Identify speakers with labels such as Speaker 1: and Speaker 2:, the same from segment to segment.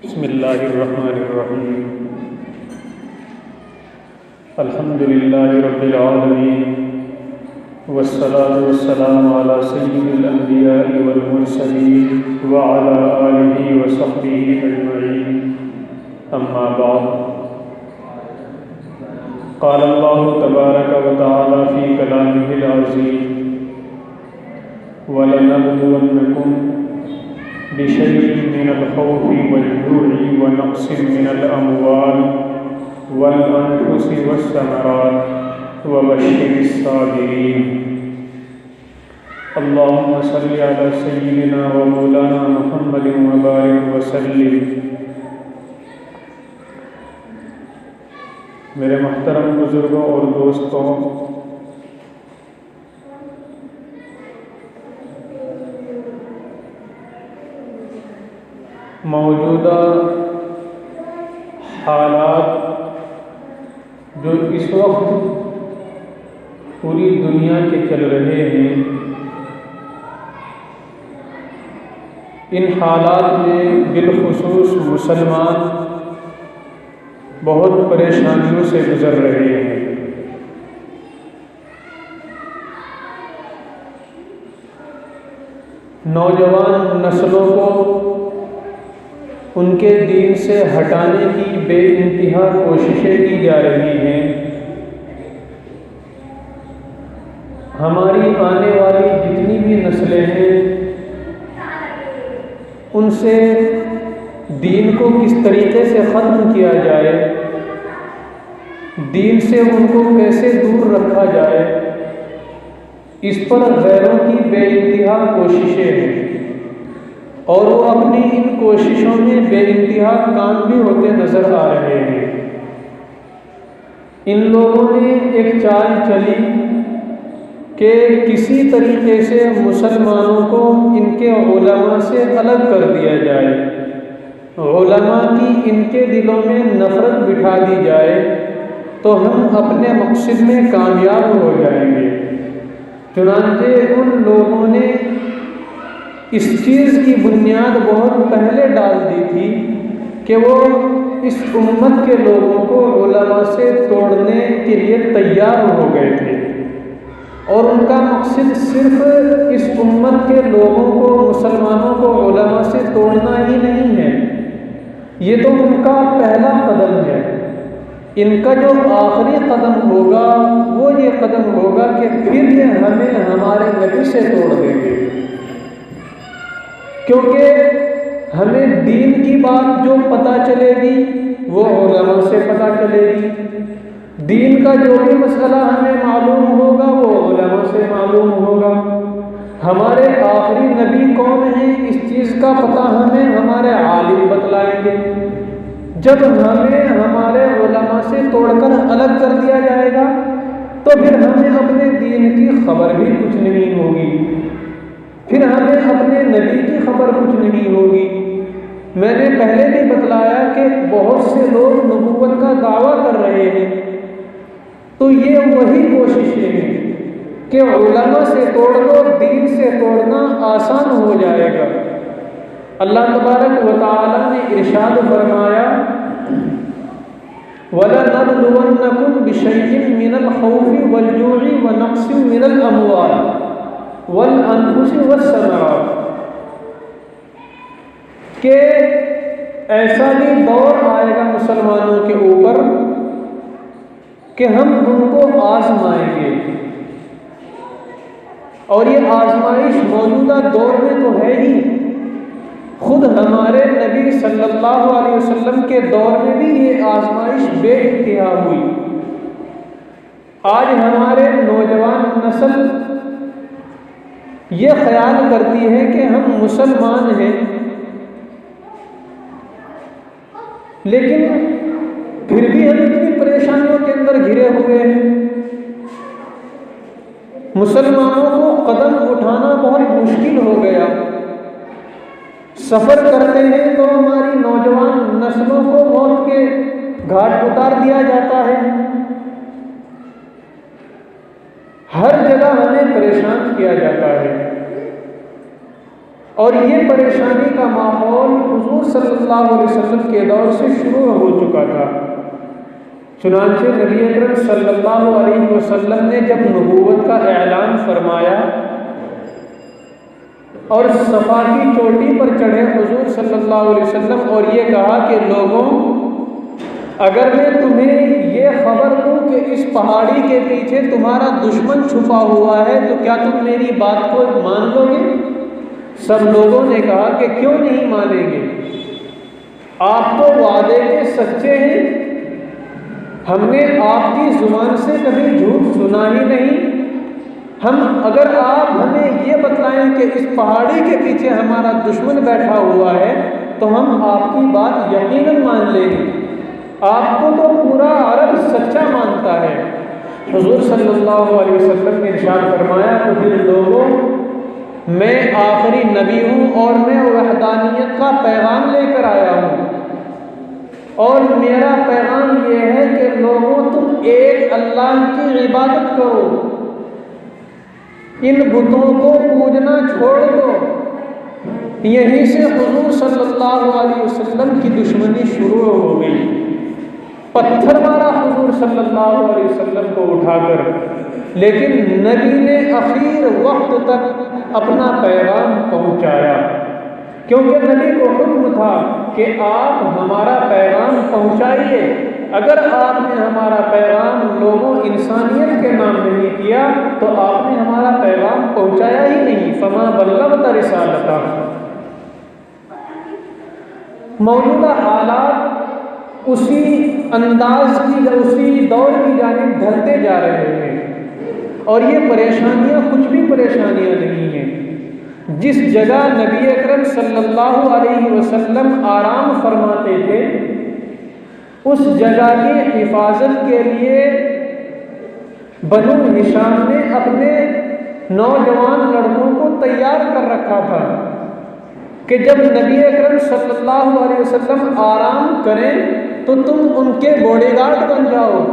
Speaker 1: بسم اللہ الرحمن الرحیم الحمد للہ رب العالمین والصلاة والسلام علی سید الانبیاء والمرسلین وعلی آلہ وصحبہ اجمعین اما بعد قال اللہ تبارک وتعالی فی کلامہ العزیز وَلَنَبْلُوَنَّكُمْ بِشَيْءٍ مِّنَ الْخَوْفِ وَالْجُوعِ وَنَقْصٍ مِّنَ الْأَمْوَالِ وَالْأَنفُسِ وَالثَّمَرَاتِ وَبَشِّرِ الصَّابِرِينَ اللهم صل على سيدنا ومولانا محمد وبارك وسلم۔ میرے محترم بزرگوں اور دوستوں، موجودہ حالات جو اس وقت پوری دنیا کے چل رہے ہیں، ان حالات میں بالخصوص مسلمان بہت پریشانیوں سے گزر رہے ہیں۔ نوجوان نسلوں کو ان کے دین سے ہٹانے کی بے انتہا کوششیں کی جا رہی ہیں۔ ہماری آنے والی جتنی بھی نسلیں ہیں، ان سے دین کو کس طریقے سے ختم کیا جائے، دین سے ان کو کیسے دور رکھا جائے، اس پر غیروں کی بے انتہا کوششیں ہیں، اور وہ اپنی ان کوششوں میں بے انتہا کام بھی ہوتے نظر آ رہے ہیں۔ ان لوگوں نے ایک چال چلی کہ کسی طریقے سے مسلمانوں کو ان کے علماء سے الگ کر دیا جائے، علماء کی ان کے دلوں میں نفرت بٹھا دی جائے تو ہم اپنے مقصد میں کامیاب ہو جائیں گے۔ چنانچہ ان لوگوں نے اس چیز کی بنیاد بہت پہلے ڈال دی تھی کہ وہ اس امت کے لوگوں کو علماء سے توڑنے کے لیے تیار ہو گئے تھے، اور ان کا مقصد صرف اس امت کے لوگوں کو، مسلمانوں کو علماء سے توڑنا ہی نہیں ہے، یہ تو ان کا پہلا قدم ہے۔ ان کا جو آخری قدم ہوگا وہ یہ قدم ہوگا کہ پھر یہ ہمیں ہمارے نبی سے توڑ دیں گے، کیونکہ ہمیں دین کی بات جو پتہ چلے گی وہ علماء سے پتہ چلے گی، دین کا جو بھی مسئلہ ہمیں معلوم ہوگا وہ علماء سے معلوم ہوگا، ہمارے آخری نبی کون ہیں اس چیز کا پتہ ہمیں ہمارے عالم بتلائیں گے۔ جب ہمیں ہمارے علماء سے توڑ کر الگ کر دیا جائے گا تو پھر ہمیں اپنے دین کی خبر بھی کچھ نہیں ہوگی، پھر ہمیں اپنے نبی کی خبر کچھ نہیں ہوگی۔ میں نے پہلے بھی بتلایا کہ بہت سے لوگ نبوت کا دعویٰ کر رہے ہیں، تو یہ وہی کوششیں ہیں کہ علماء سے توڑ دو، دین سے توڑنا آسان ہو جائے گا۔ اللہ تبارک و تعالی نے ارشاد فرمایا وَلَنَبْلُوَنَّكُمْ بِشَيْءٍ مِّنَ الْخَوْفِ وَالْجُوعِ وَنَقْصٍ مِّنَ الْأَمْوَالِ وَالْأَنفُسِ وَالثَّمَرَاتِ، کہ ایسا بھی دور آئے گا مسلمانوں کے اوپر کہ ہم ان کو آزمائیں گے، اور یہ آزمائش موجودہ دور میں تو ہے ہی، خود ہمارے نبی صلی اللہ علیہ وسلم کے دور میں بھی یہ آزمائش بے انتہا ہوئی۔ آج ہمارے نوجوان نسل یہ خیال کرتی ہے کہ ہم مسلمان ہیں، لیکن پھر بھی ہم اتنی پریشانیوں کے اندر گھرے ہوئے ہیں، مسلمانوں کو قدم اٹھانا بہت مشکل ہو گیا، سفر کرتے ہیں تو ہماری نوجوان نسلوں کو موت کے گھاٹ اتار دیا جاتا ہے، ہر جگہ ہمیں پریشان کیا جاتا ہے، اور یہ پریشانی کا ماحول حضور صلی اللہ علیہ وسلم کے دور سے شروع ہو چکا تھا۔ چنانچہ نبی اکرم صلی اللہ علیہ وسلم نے جب نبوت کا اعلان فرمایا اور صفا کی چوٹی پر چڑھے حضور صلی اللہ علیہ وسلم اور یہ کہا کہ لوگوں، اگر میں تمہیں یہ خبر دوں کہ اس پہاڑی کے پیچھے تمہارا دشمن چھپا ہوا ہے تو کیا تم میری بات کو مان لو گے؟ سب لوگوں نے کہا کہ کیوں نہیں مانیں گے، آپ تو وعدے کے سچے ہیں، ہم نے آپ کی زبان سے کبھی جھوٹ سنا ہی نہیں، اگر آپ ہمیں یہ بتلائیں کہ اس پہاڑی کے پیچھے ہمارا دشمن بیٹھا ہوا ہے تو ہم آپ کی بات یقیناً مان لیں گے، آپ کو تو پورا عرب سچا مانتا ہے۔ حضور صلی اللہ علیہ وسلم نے ارشاد فرمایا کہ پھر لوگوں، میں آخری نبی ہوں اور میں وحدانیت کا پیغام لے کر آیا ہوں، اور میرا پیغام یہ ہے کہ لوگوں تم ایک اللہ کی عبادت کرو، ان بتوں کو پوجنا چھوڑ دو۔ یہیں سے حضور صلی اللہ علیہ وسلم کی دشمنی شروع ہو گئی، پتھر مارا حضور صلی اللہ علیہ وسلم کو اٹھا کر، لیکن نبی نے اخیر وقت تک اپنا پیغام پہنچایا، کیونکہ نبی کو حکم تھا کہ آپ ہمارا پیغام پہنچائیے، اگر آپ نے ہمارا پیغام لوگوں انسانیت کے نام نہیں کیا تو آپ نے ہمارا پیغام پہنچایا ہی نہیں، فما بلغت رسالتہ۔ موجودہ حالات اسی انداز کی، اسی دور کی جانب ڈھلتے جا رہے ہیں، اور یہ پریشانیاں کچھ بھی پریشانیاں نہیں ہیں۔ جس جگہ نبی اکرم صلی اللہ علیہ وسلم آرام فرماتے تھے، اس جگہ کی حفاظت کے لیے بنو ہشام نے اپنے نوجوان لڑکوں کو تیار کر رکھا تھا کہ جب نبی اکرم صلی اللہ علیہ وسلم آرام کریں تو تم ان کے باڈی گارڈ بن جاؤ،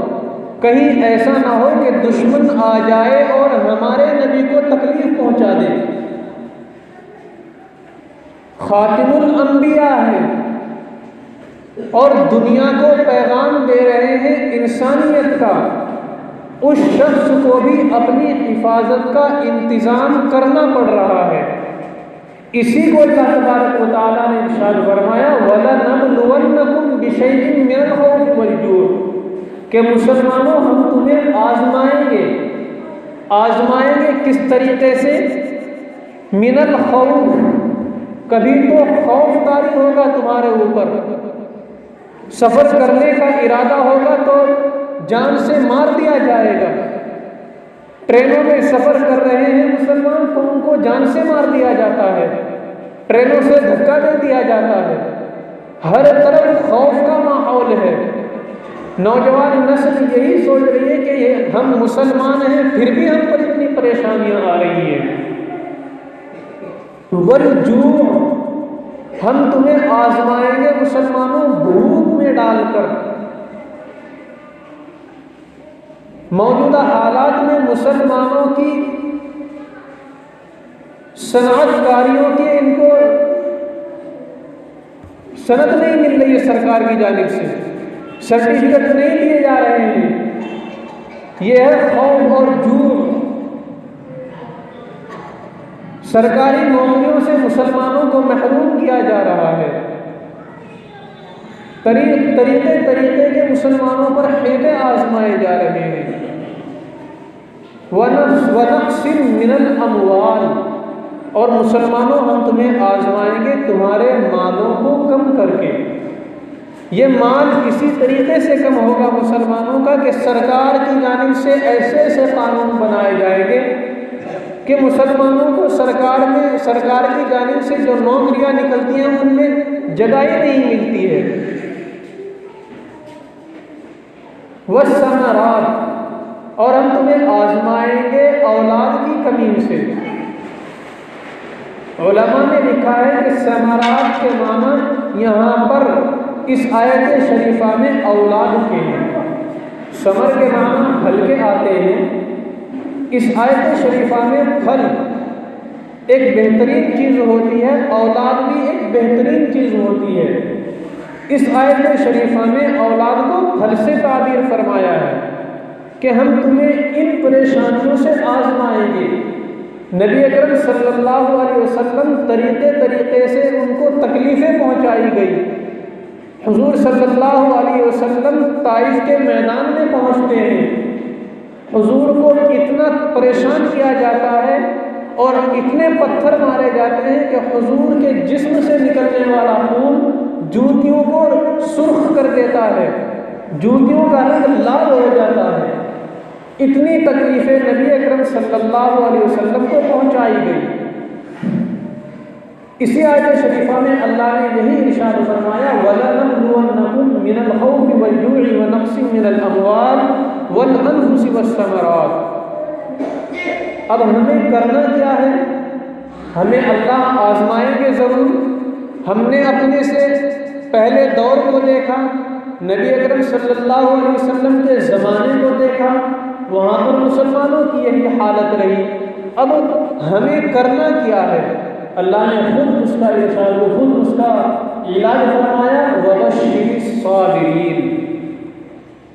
Speaker 1: کہیں ایسا نہ ہو کہ دشمن آ جائے اور ہمارے نبی کو تکلیف پہنچا دے۔ خاتم الانبیاء ہے اور دنیا کو پیغام دے رہے ہیں انسانیت کا، اس شخص کو بھی اپنی حفاظت کا انتظام کرنا پڑ رہا ہے۔ اسی کو اللہ تبارک و تعالیٰ نے ارشاد فرمایا وَلَنَبْلُوَنَّكُمْ بِشَيْءٍ مِّنَ الْخَوْفِ وَالْجُوعِ، کہ مسلمانوں ہم تمہیں آزمائیں گے کس طریقے سے؟ من الخوف، کبھی تو خوف طاری ہوگا تمہارے اوپر، سفر کرنے کا ارادہ ہوگا تو جان سے مار دیا جائے گا، ٹرینوں میں سفر کر رہے ہیں مسلمان تو ان کو جان سے مار دیا جاتا ہے، ٹرینوں سے دھکا دے دیا جاتا ہے، ہر طرف خوف کا ماحول ہے۔ نوجوان نسل یہی سوچ رہی ہے کہ ہم مسلمان ہیں پھر بھی ہم پر اتنی پریشانیاں آ رہی ہیں۔ والجوع، ہم تمہیں آزمائیں گے مسلمانوں بھوک میں ڈال کر۔ موجودہ حالات میں مسلمانوں کی صنعت کاریوں کی ان کو سند نہیں مل رہی ہے، سرکار کی جانب سے سرٹیفکیٹ نہیں دیے جا رہے ہیں، یہ ہے خوف اور جوع۔ سرکاری نوکریوں سے مسلمانوں کو محروم کیا جا رہا ہے، طریقے کے مسلمانوں پر حیلے آزمائے جا رہے ہیں۔ وَنَقْصٍ مِّنَ الْأَمْوَالِ، اور مسلمانوں ہم تمہیں آزمائیں گے تمہارے مالوں کو کم کر کے۔ یہ مال اسی طریقے سے کم ہوگا مسلمانوں کا کہ سرکار کی جانب سے ایسے ایسے قانون بنائے جائیں گے کہ مسلمانوں کو سرکار کی جانب سے جو نوکریاں نکلتی ہیں ان میں جگہ ہی نہیں ملتی ہے۔ والثمرات، اور ہم تمہیں آزمائیں گے اولاد کی کمی سے۔ علماء نے لکھا ہے کہ ثمرات کے معنی یہاں پر اس آیت شریفہ میں اولاد کے ہیں، ثمر کے معنی پھل کے آتے ہیں، اس آیت شریفہ میں پھل ایک بہترین چیز ہوتی ہے، اولاد بھی ایک بہترین چیز ہوتی ہے۔ اس آیت شریفہ میں اولاد کو پھل سے تعبیر فرمایا ہے کہ ہم تمہیں ان پریشانیوں سے آزمائیں گے۔ نبی اکرم صلی اللہ علیہ وسلم طریقے سے ان کو تکلیفیں پہنچائی گئی۔ حضور صلی اللہ علیہ وسلم طائف کے میدان میں پہنچتے ہیں، حضور کو اتنا پریشان کیا جاتا ہے اور اتنے پتھر مارے جاتے ہیں کہ حضور کے جسم سے نکلنے والا خون جوتیوں کو سرخ کر دیتا ہے، جوتیوں کا رنگ لال ہو جاتا ہے۔ اتنی تکلیفیں نبی اکرم صلی اللہ علیہ وسلم کو پہنچائی گئی۔ اسی آیت شریفہ میں اللہ نے یہی ارشاد فرمایا وَلَنَبْلُوَنَّكُم مِّنَ الْخَوْفِ وَالْجُوعِ وَنَقْصٍ مِّنَ الْأَمْوَالِ وَالْأَنفُسِ وَالثَّمَرَاتِ۔ اب ہمیں کرنا کیا ہے؟ ہمیں اللہ آزمائیں گے ضرور۔ ہم نے اپنے سے پہلے دور کو دیکھا، نبی اکرم صلی اللہ علیہ وسلم کے زمانے کو دیکھا، وہاں پر مسلمانوں کی یہی حالت رہی۔ اب ہمیں کرنا کیا ہے؟ اللہ نے خود اس کا ارشاد، خود اس کا علاج فرمایا وَبَشِّرِ الصَّابِرِينَ،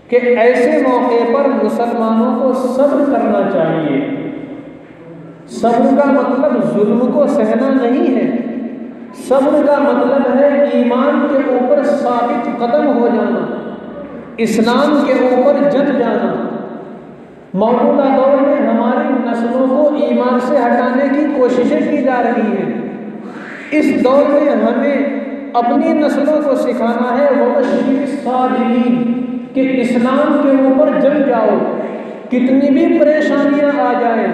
Speaker 1: کہ ایسے موقع پر مسلمانوں کو صبر کرنا چاہیے۔ صبر کا مطلب ظلم کو سہنا نہیں ہے، صبر کا مطلب ہے ایمان کے اوپر ثابت قدم ہو جانا، اسلام کے اوپر جت جانا۔ موجودہ دور میں ہماری نسلوں کو ایمان سے ہٹانے کی کوششیں کی جا رہی ہیں۔ اس دور میں ہمیں اپنی نسلوں کو سکھانا ہے وَبَشِّرِ الصَّابِرِينَ، کہ اسلام کے اوپر جم جاؤ، کتنی بھی پریشانیاں آ جائیں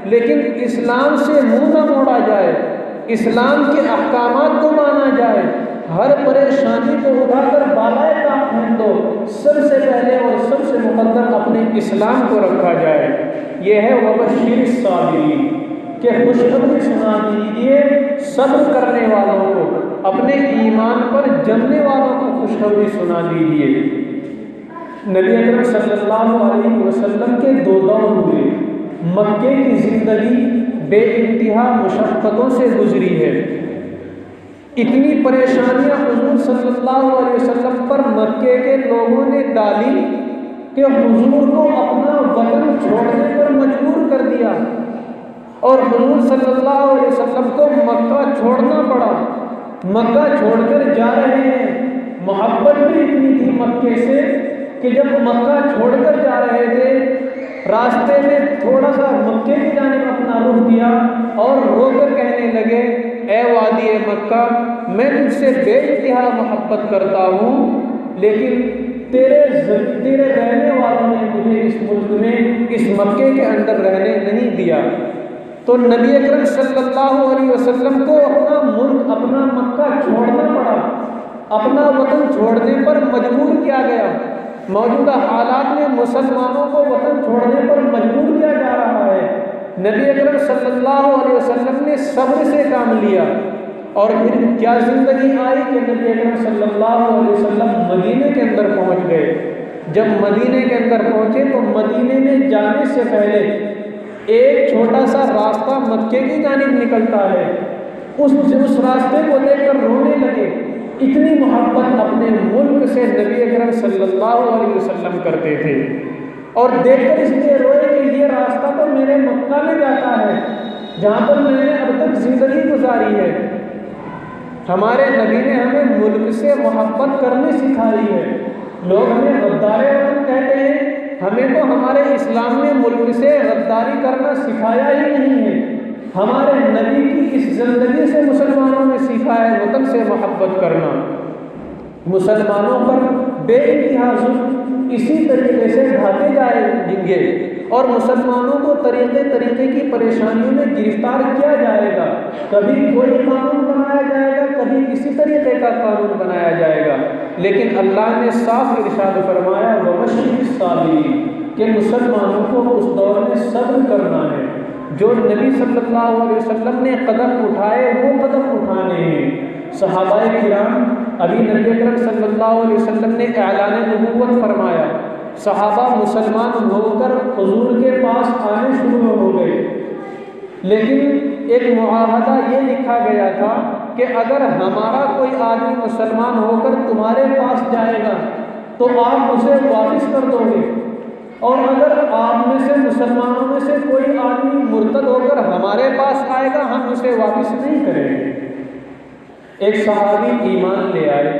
Speaker 1: لیکن اسلام سے منہ نہ موڑا جائے، اسلام کے احکامات کو مانا جائے، ہر پریشانی کو اٹھا کر بالائے طاق پھینک دو، سب سے پہلے اور سب سے مقدم اپنے اسلام کو رکھا جائے۔ یہ ہے وَبَشِّرِ الصَّابِرِينَ، کہ خوشخبری سنا دیجیے صبر کرنے والوں کو، اپنے ایمان پر جمنے والوں کو خوشخبری سنا دیجیے۔ نبی اکرم صلی اللہ علیہ وسلم کے دو دور ہوئے۔ مکے کی زندگی بے انتہا مشقتوں سے گزری ہے۔ اتنی پریشانیاں حضور صلی اللہ علیہ وسلم پر مکے کے لوگوں نے ڈالی کہ حضور کو اپنا وطن چھوڑنے پر مجبور کر دیا، اور حضور صلی اللہ علیہ وسلم کو مکہ چھوڑنا پڑا۔ مکہ چھوڑ کر جا رہے ہیں، محبت بھی اتنی تھی مکے سے کہ جب مکہ چھوڑ کر جا رہے تھے، راستے میں تھوڑا سا مکے کی جانب اپنا رخ کیا اور رو کر کہنے لگے اے وادی مکہ، میں تجھ سے بے انتہا محبت کرتا ہوں، لیکن تیرے رہنے والوں نے مجھے اس ملک میں، اس مکے کے اندر رہنے نہیں دیا۔ تو نبی اکرم صلی اللہ علیہ وسلم کو اپنا ملک، اپنا مکہ چھوڑنا پڑا، اپنا وطن چھوڑنے پر مجبور کیا گیا۔ موجودہ حالات میں مسلمانوں کو وطن چھوڑنے پر مجبور کیا جا رہا ہے۔ نبی اکرم صلی اللہ علیہ وسلم نے صبر سے کام لیا، اور پھر کیا زندگی آئی کہ نبی اکرم صلی اللہ علیہ وسلم مدینے کے اندر پہنچ گئے۔ جب مدینے کے اندر پہنچے تو مدینے میں جانے سے پہلے ایک چھوٹا سا راستہ مکے کی جانب نکلتا ہے، اس راستے کو دیکھ کر رونے لگے۔ اتنی محبت اپنے ملک سے نبی اکرم صلی اللہ علیہ وسلم کرتے تھے، اور دیکھ کر اس لیے روئے کہ یہ راستہ تو میرے مکہ میں جاتا ہے جہاں پر میں نے اب تک زندگی گزاری ہے۔ ہمارے نبی نے ہمیں ملک سے محبت کرنی سکھائی ہے۔ لوگ ہمیں غدار وطن کہتے ہیں، ہمیں تو ہمارے اسلام نے ملک سے غداری کرنا سکھایا ہی نہیں ہے۔ ہمارے نبی کی اس زندگی سے مسلمانوں نے سیکھا ہے وطن سے محبت کرنا۔ مسلمانوں پر بے انتہا ظلم اسی طریقے سے ڈھاتے جائیں گے، اور مسلمانوں کو طریقے کی پریشانیوں میں گرفتار کیا جائے گا۔ کبھی کوئی قانون بنایا جائے گا، کبھی کسی طریقے کا قانون بنایا جائے گا، لیکن اللہ نے صاف ارشاد فرمایا وَبَشِّرِ الصَّابِرِينَ، کہ مسلمانوں کو اس دور میں صبر کرنا ہے۔ جو نبی صلی اللہ علیہ وسلم نے قدم اٹھائے وہ قدم اٹھانے ہیں۔ صحابہ کرام، ابھی نبی اکرم صلی اللہ علیہ وسلم نے اعلان نبوت فرمایا، صحابہ مسلمان ہو کر حضور کے پاس آنے شروع ہو گئے، لیکن ایک معاہدہ یہ لکھا گیا تھا کہ اگر ہمارا کوئی آدمی مسلمان ہو کر تمہارے پاس جائے گا تو آپ اسے واپس کر دو گے، اور اگر آپ میں سے مسلمانوں میں سے کوئی آدمی مرتد ہو کر ہمارے پاس آئے گا ہم اسے واپس نہیں کریں گے۔ ایک صحابی ایمان لے آئے،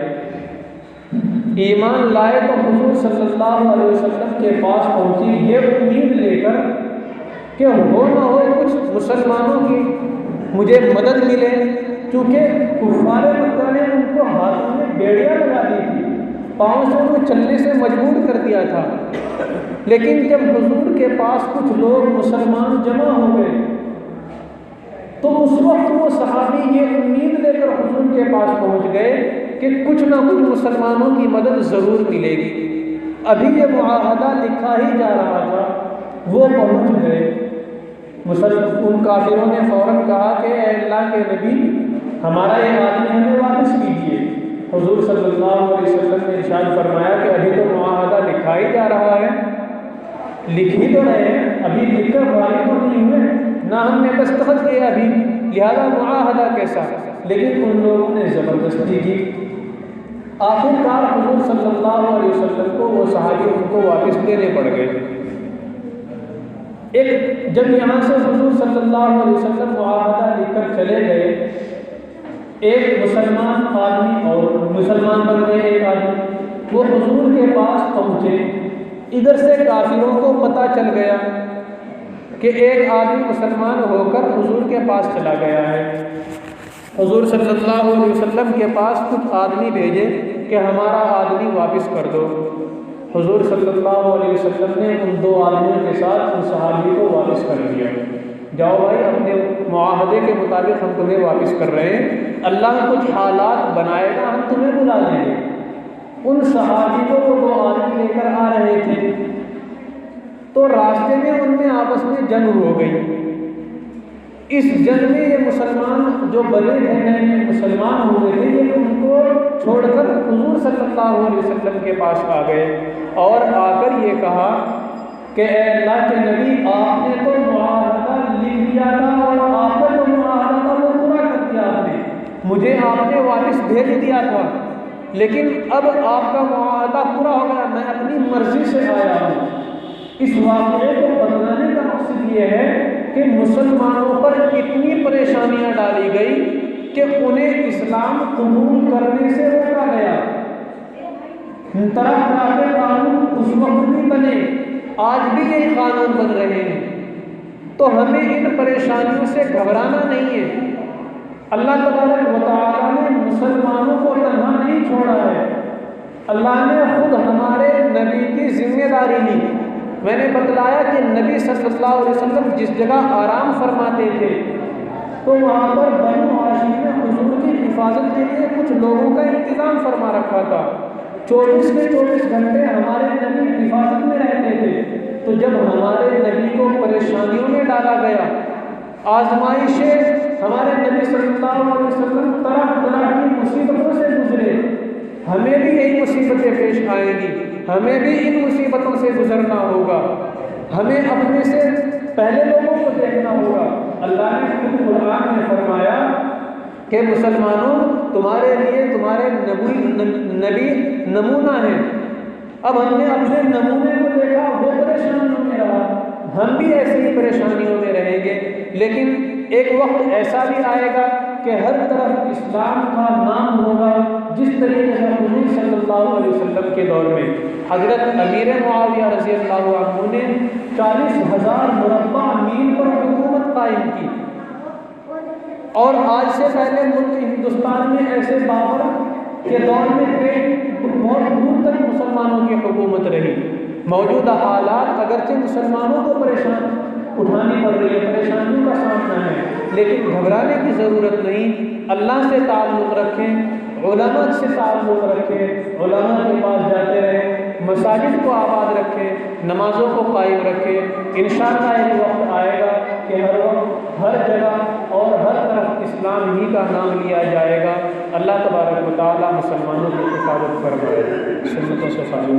Speaker 1: ایمان لائے تو حضور صلی اللہ علیہ وسلم کے پاس پہنچی یہ امید لے کر کہ ہو نہ ہو کچھ مسلمانوں کی مجھے مدد ملے، کیونکہ کفار مکہ نے ان کو ہاتھوں میں بیڑیاں لگا دی تھی، پاؤں سے وہ چلنے سے مجبور کر دیا تھا، لیکن جب حضور کے پاس کچھ لوگ مسلمان جمع ہو گئے تو اس وقت وہ صحابی یہ امید لے کر حضور کے پاس پہنچ گئے کہ کچھ نہ کچھ مسلمانوں کی مدد ضرور ملے گی۔ ابھی یہ معاہدہ لکھا ہی جا رہا تھا، وہ پہنچ گئے۔ ان کافروں نے فوراً کہا کہ اے اللہ کے نبی ہمارا یہ آدمی ہمیں واپس کیجیے۔ حضور صلی اللہ علیہ وسلم نے ارشاد فرمایا کہ ابھی تو معاہدہ لکھا ہی جا رہا ہے، لکھ ہی تو رہے ہیں، ابھی لکھ کر فارغ تو نہیں ہوئے، نہ ہم نے دستخط کیا ابھی، لہذا معاہدہ کیسا؟ لیکن ان لوگوں نے زبردستی کی۔ آخر کار حضور صلی اللہ علیہ وسلم کو وہ صحابی ان کو واپس دینے پڑ گئے۔ جب یہاں سے حضور صلی اللہ علیہ وسلم معاہدہ لکھ کر چلے گئے، ایک مسلمان آدمی اور مسلمان بن گئے ایک آدمی، وہ حضور کے پاس پہنچے، ادھر سے کافروں کو پتہ چل گیا کہ ایک آدمی مسلمان ہو کر حضور کے پاس چلا گیا ہے۔ حضور صلی اللہ علیہ وسلم کے پاس کچھ آدمی بھیجے کہ ہمارا آدمی واپس کر دو۔ حضور صلی اللہ علیہ وسلم نے ان دو آدمیوں کے ساتھ ان صحابی کو واپس کر دیا، جاؤ بھائی اپنے معاہدے کے مطابق ہم تمہیں واپس کر رہے ہیں، اللہ کچھ حالات بنائے گا ہم تمہیں بلا لیں گے۔ ان صحابی کو وہ دو آدمی لے کر آ رہے تھے تو راستے میں ان میں آپس میں جنگ ہو گئی۔ اس جنگ میں یہ مسلمان جو بنے تھے مسلمان ہوئے تھے، یہ ان کو چھوڑ کر حضور صلی اللہ علیہ وسلم کے پاس آ گئے اور آ کر یہ کہا کہ اے اللہ کے نبی آپ نے تو معاہدہ لکھ دیا تھا اور آپ کا جو معاہدہ تھا وہ پورا کر دیا، آپ نے مجھے آپ نے واپس بھیج دیا تھا، لیکن اب آپ کا معاہدہ پورا ہو گیا، میں اپنی مرضی سے آیا ہوں۔ اس واقعے کو بتلانے کا مقصد یہ ہے کہ مسلمانوں پر اتنی پریشانیاں ڈالی گئی کہ انہیں اسلام قبول کرنے سے روکا گیا۔ طرح طرح کے قانون اس وقت بھی بنے، آج بھی یہی قانون بن رہے ہیں، تو ہمیں ان پریشانیوں سے گھبرانا نہیں ہے۔ اللہ تبارک و تعالیٰ نے مسلمانوں کو تنہا نہیں چھوڑا ہے، اللہ نے خود ہمارے نبی کی ذمہ داری لی۔ میں نے بتلایا کہ نبی صلی اللہ علیہ وسلم جس جگہ آرام فرماتے تھے تو وہاں پر بنو ہاشم نے حضور کی حفاظت کے لیے کچھ لوگوں کا انتظام فرما رکھا تھا، 24 کے 24 گھنٹے ہمارے نبی حفاظت میں رہتے تھے۔ تو جب ہمارے نبی کو پریشانیوں میں ڈالا گیا، آزمائشیں ہمارے نبی صلی اللہ علیہ وسلم طرح طرح کی مصیبتوں سے گزرے، ہمیں بھی یہی مصیبتیں پیش آئیں گی، ہمیں بھی ان مصیبتوں سے گزرنا ہوگا، ہمیں اپنے سے پہلے لوگوں کو دیکھنا ہوگا۔ اللہ نے خود قرآن میں فرمایا کہ مسلمانوں تمہارے لیے تمہارے نبی نمونہ ہے۔ اب ہم نے اپنے نمونے کو دیکھا، وہ پریشانیوں میں رہا، ہم بھی ایسی ہی پریشانیوں میں رہیں گے، لیکن ایک وقت ایسا بھی آئے گا کہ ہر طرف اسلام کا نام ہوگا، جس طریقے سے حضور صلی اللہ علیہ وسلم کے دور میں حضرت امیر معاویہ رضی اللہ عنہ نے 40,000 مربع میل پر حکومت قائم کی، اور آج سے پہلے ملک ہندوستان میں ایسے بابر کے دور میں بہت دور تک مسلمانوں کی حکومت رہی۔ موجودہ حالات اگرچہ مسلمانوں کو پریشان اٹھانی پڑ رہی ہے، پریشانیوں کا سامنا ہے، لیکن گھبرانے کی ضرورت نہیں۔ اللہ سے تعلق رکھیں، علماء سے تعلق رکھیں، علماء کے پاس جاتے رہیں، مساجد کو آباد رکھیں، نمازوں کو قائم رکھیں۔ انشاءاللہ ایک وقت آئے گا کہ ہر وقت ہر جگہ اور ہر طرف اسلام ہی کا نام لیا جائے گا۔ اللہ تبارک و تعالیٰ مسلمانوں کی حفاظت فرمائے۔ سنتوں سے فالو